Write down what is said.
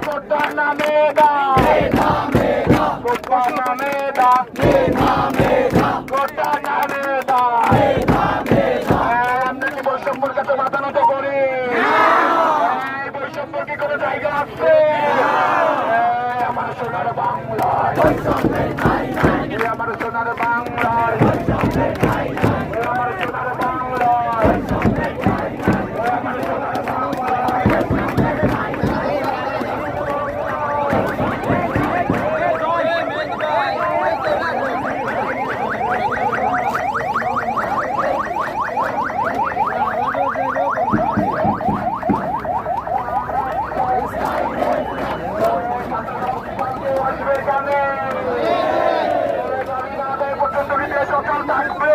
কোটা নামে দা কোটা নামে দা কোটা নামে দা আমরা কি বৈষম্যর কাছে মাথা নত করি? বৈষম্য কি কোনো জায়গা আছে? আমার সোনার বাংলায় আমার সোনার বাংলায় আমার সোনার বাংলায় পর্যন্ত সকাল থাকবে।